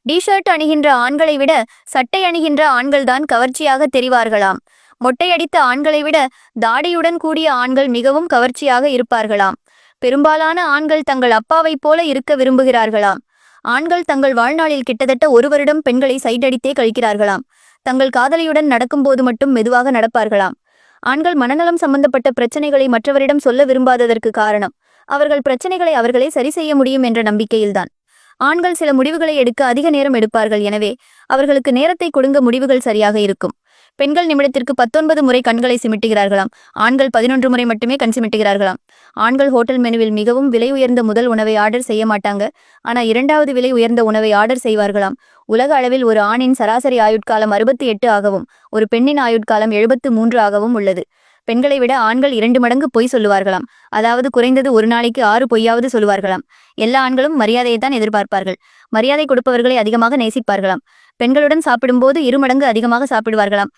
T-shirt அணிகின்ற ஆண்களை விட சட்டை அணிகின்ற ஆண்கள்தான் கவர்ச்சியாக தெரிவார்களாம். மொட்டையடித்த ஆண்களை விட தாடியுடன் கூடிய ஆண்கள் மிகவும் கவர்ச்சியாக இருப்பார்களாம். பெரும்பாலான ஆண்கள் தங்கள் அப்பாவைப் போல இருக்க விரும்புகிறார்களாம். ஆண்கள் தங்கள் வாழ்நாளில் கிட்டத்தட்ட 1 வருடம் பெண்களை சைடடித்தே கழிக்கிறார்களாம். தங்கள் காதலியுடன் நடக்கும்போது மட்டும் மெதுவாக நடப்பார்களாம். ஆண்கள் மனநலம் சம்பந்தப்பட்ட பிரச்சனைகளை மற்றவரிடம் சொல்ல விரும்பாததற்கு காரணம், அவர்கள் பிரச்சனைகளை அவர்களே சரி செய்ய முடியும் என்ற நம்பிக்கையில்தான். ஆண்கள் சில முடிவுகளை எடுக்க அதிக நேரம் எடுப்பார்கள். எனவே அவர்களுக்கு நேரத்தை கொடுங்க, முடிவுகள் சரியாக இருக்கும். பெண்கள் நிமிடத்திற்கு 19 முறை கண்களை சிமிட்டுகிறார்களாம். ஆண்கள் 11 முறை மட்டுமே கண் சிமிட்டுகிறார்களாம். ஆண்கள் ஹோட்டல் மெனுவில் மிகவும் விலை உயர்ந்த முதல் உணவை ஆர்டர் செய்ய மாட்டாங்க. ஆனால் 2வது விலை உயர்ந்த உணவை ஆர்டர் செய்வார்களாம். உலக அளவில் ஒரு ஆணின் சராசரி ஆயுட்காலம் 68 ஆகவும் ஒரு பெண்ணின் ஆயுட்காலம் 73 ஆகவும் உள்ளது. பெண்களை விட ஆண்கள் 2 மடங்கு பொய் சொல்லுவார்களாம். அதாவது குறைந்தது ஒரு நாளைக்கு 6 பொய்யாவது சொல்லுவார்களாம். எல்லா ஆண்களும் மரியாதையைத்தான் எதிர்பார்ப்பார்கள். மரியாதை கொடுப்பவர்களை அதிகமாக நேசிப்பார்களாம். பெண்களுடன் சாப்பிடும்போது 2 மடங்கு அதிகமாக சாப்பிடுவார்களாம்.